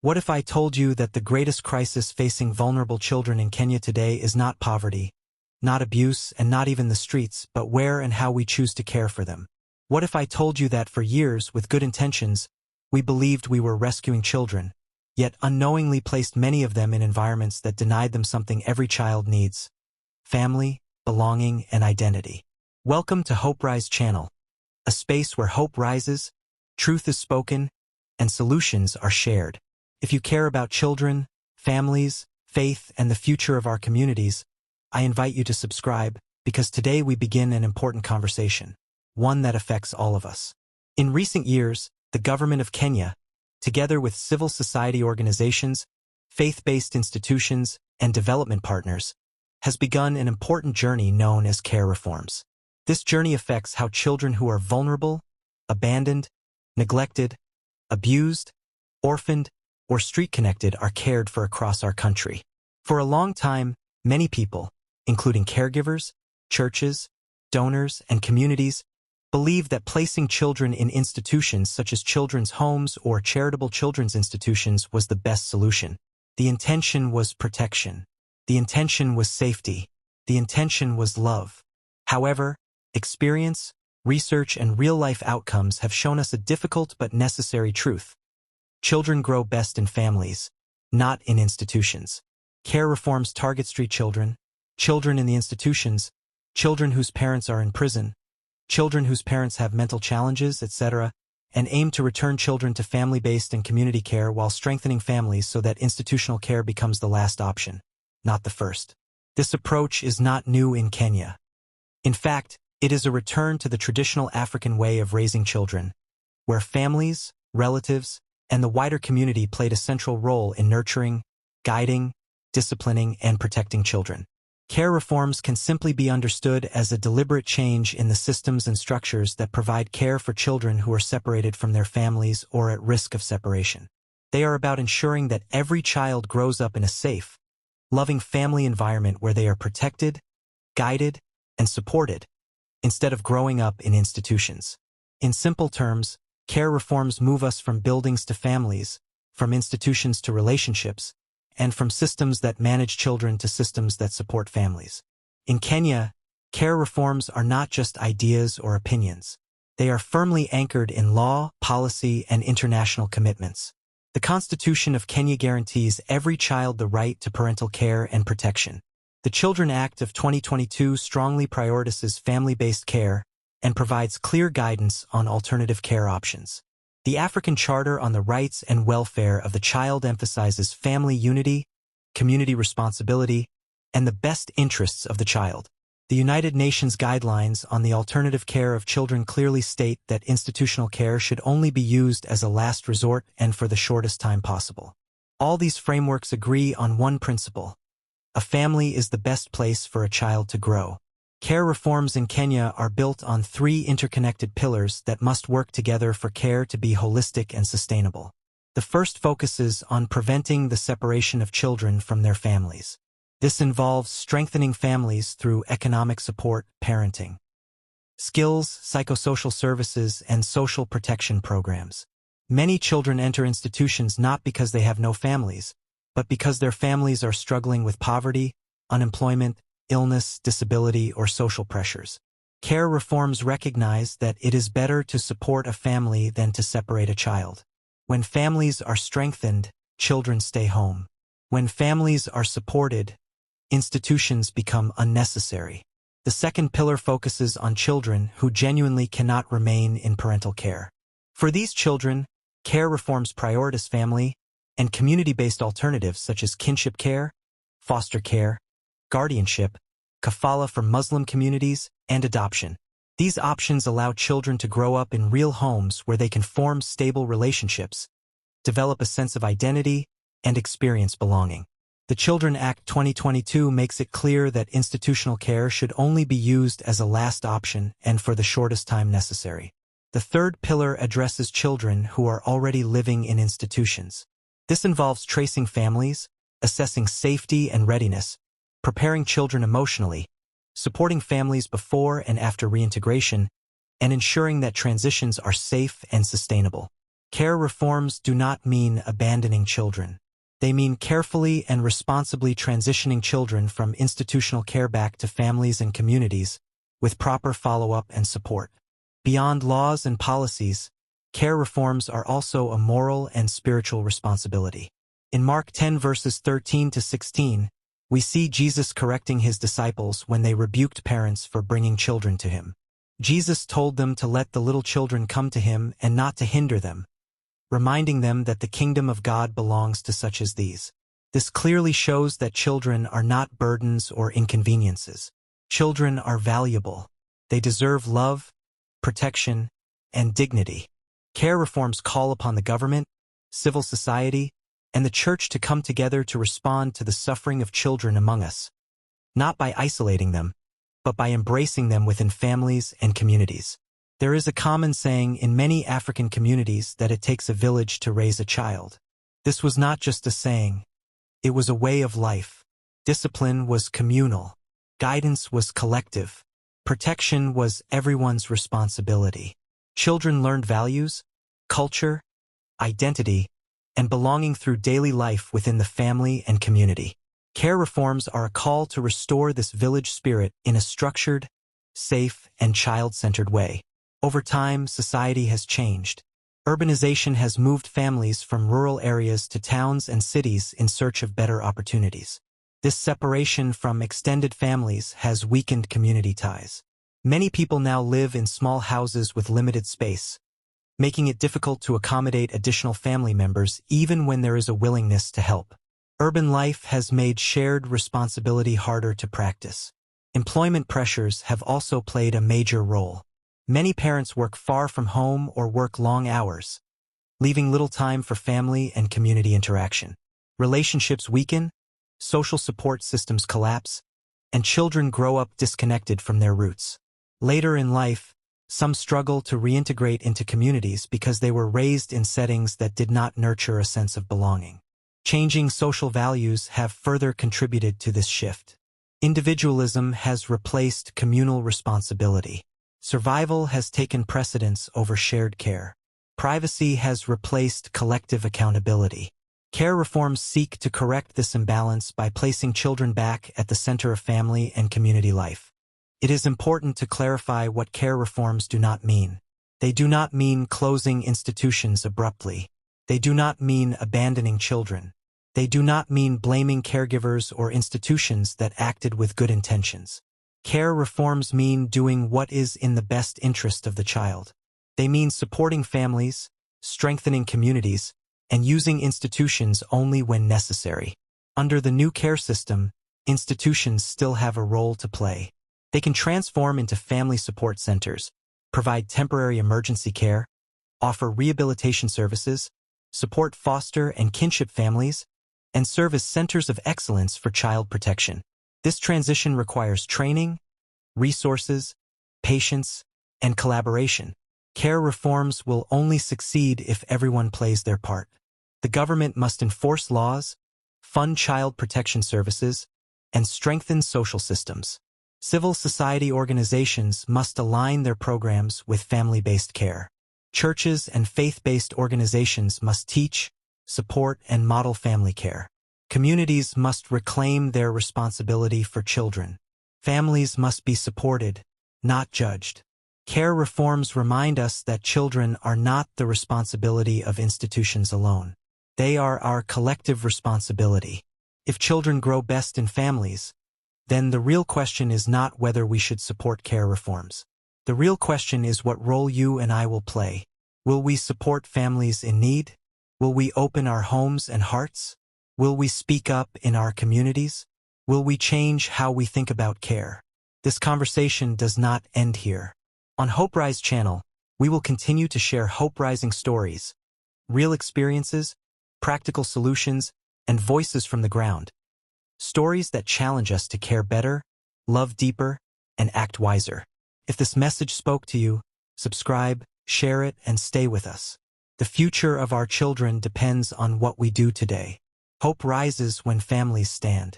What if I told you that the greatest crisis facing vulnerable children in Kenya today is not poverty, not abuse, and not even the streets, but where and how we choose to care for them? What if I told you that for years, with good intentions, we believed we were rescuing children, yet unknowingly placed many of them in environments that denied them something every child needs: family, belonging, and identity? Welcome to Hoperise Channel, a space where hope rises, truth is spoken, and solutions are shared. If you care about children, families, faith, and the future of our communities, I invite you to subscribe, because today we begin an important conversation, one that affects all of us. In recent years, the government of Kenya, together with civil society organizations, faith-based institutions, and development partners, has begun an important journey known as care reforms. This journey affects how children who are vulnerable, abandoned, neglected, abused, orphaned, or street-connected are cared for across our country. For a long time, many people, including caregivers, churches, donors, and communities, believe that placing children in institutions such as children's homes or charitable children's institutions was the best solution. The intention was protection. The intention was safety. The intention was love. However, experience, research, and real-life outcomes have shown us a difficult but necessary truth. Children grow best in families, not in institutions. Care reforms target street children, children in the institutions, children whose parents are in prison, children whose parents have mental challenges, etc., and aim to return children to family-based and community care while strengthening families so that institutional care becomes the last option, not the first. This approach is not new in Kenya. In fact, it is a return to the traditional African way of raising children, where families, relatives, and the wider community played a central role in nurturing, guiding, disciplining, and protecting children. Care reforms can simply be understood as a deliberate change in the systems and structures that provide care for children who are separated from their families or at risk of separation. They are about ensuring that every child grows up in a safe, loving family environment where they are protected, guided, and supported, instead of growing up in institutions. In simple terms, care reforms move us from buildings to families, from institutions to relationships, and from systems that manage children to systems that support families. In Kenya, care reforms are not just ideas or opinions. They are firmly anchored in law, policy, and international commitments. The Constitution of Kenya guarantees every child the right to parental care and protection. The Children Act of 2022 strongly prioritizes family-based care and provides clear guidance on alternative care options. The African Charter on the Rights and Welfare of the Child emphasizes family unity, community responsibility, and the best interests of the child. The United Nations guidelines on the alternative care of children clearly state that institutional care should only be used as a last resort and for the shortest time possible. All these frameworks agree on one principle: a family is the best place for a child to grow. Care reforms in Kenya are built on three interconnected pillars that must work together for care to be holistic and sustainable. The first focuses on preventing the separation of children from their families. This involves strengthening families through economic support, parenting, skills, psychosocial services, and social protection programs. Many children enter institutions not because they have no families, but because their families are struggling with poverty, unemployment, illness, disability, or social pressures. Care reforms recognize that it is better to support a family than to separate a child. When families are strengthened, children stay home. When families are supported, institutions become unnecessary. The second pillar focuses on children who genuinely cannot remain in parental care. For these children, care reforms prioritize family and community-based alternatives such as kinship care, foster care, guardianship, kafaalah for Muslim communities, and adoption. These options allow children to grow up in real homes where they can form stable relationships, develop a sense of identity, and experience belonging. The Children Act 2022 makes it clear that institutional care should only be used as a last option and for the shortest time necessary. The third pillar addresses children who are already living in institutions. This involves tracing families, assessing safety and readiness, preparing children emotionally, supporting families before and after reintegration, and ensuring that transitions are safe and sustainable. Care reforms do not mean abandoning children. They mean carefully and responsibly transitioning children from institutional care back to families and communities with proper follow-up and support. Beyond laws and policies, care reforms are also a moral and spiritual responsibility. In Mark 10 verses 13 to 16, we see Jesus correcting his disciples when they rebuked parents for bringing children to him. Jesus told them to let the little children come to him and not to hinder them, reminding them that the kingdom of God belongs to such as these. This clearly shows that children are not burdens or inconveniences. Children are valuable. They deserve love, protection, and dignity. Care reforms call upon the government, civil society, and the church to come together to respond to the suffering of children among us, not by isolating them, but by embracing them within families and communities. There is a common saying in many African communities that it takes a village to raise a child. This was not just a saying. It was a way of life. Discipline was communal. Guidance was collective. Protection was everyone's responsibility. Children learned values, culture, identity, and belonging through daily life within the family and community. Care reforms are a call to restore this village spirit in a structured, safe, and child-centered way. Over time, society has changed. Urbanization has moved families from rural areas to towns and cities in search of better opportunities. This separation from extended families has weakened community ties. Many people now live in small houses with limited space, making it difficult to accommodate additional family members even when there is a willingness to help. Urban life has made shared responsibility harder to practice. Employment pressures have also played a major role. Many parents work far from home or work long hours, leaving little time for family and community interaction. Relationships weaken, social support systems collapse, and children grow up disconnected from their roots. Later in life, some struggle to reintegrate into communities because they were raised in settings that did not nurture a sense of belonging. Changing social values have further contributed to this shift. Individualism has replaced communal responsibility. Survival has taken precedence over shared care. Privacy has replaced collective accountability. Care reforms seek to correct this imbalance by placing children back at the center of family and community life. It is important to clarify what care reforms do not mean. They do not mean closing institutions abruptly. They do not mean abandoning children. They do not mean blaming caregivers or institutions that acted with good intentions. Care reforms mean doing what is in the best interest of the child. They mean supporting families, strengthening communities, and using institutions only when necessary. Under the new care system, institutions still have a role to play. They can transform into family support centers, provide temporary emergency care, offer rehabilitation services, support foster and kinship families, and serve as centers of excellence for child protection. This transition requires training, resources, patience, and collaboration. Care reforms will only succeed if everyone plays their part. The government must enforce laws, fund child protection services, and strengthen social systems. Civil society organizations must align their programs with family-based care. Churches and faith-based organizations must teach, support, and model family care. Communities must reclaim their responsibility for children. Families must be supported, not judged. Care reforms remind us that children are not the responsibility of institutions alone. They are our collective responsibility. If children grow best in families, then the real question is not whether we should support care reforms. The real question is what role you and I will play. Will we support families in need? Will we open our homes and hearts? Will we speak up in our communities? Will we change how we think about care? This conversation does not end here. On Hoperise Channel, we will continue to share hope-rising stories, real experiences, practical solutions, and voices from the ground. Stories that challenge us to care better, love deeper, and act wiser. If this message spoke to you, subscribe, share it, and stay with us. The future of our children depends on what we do today. Hope rises when families stand.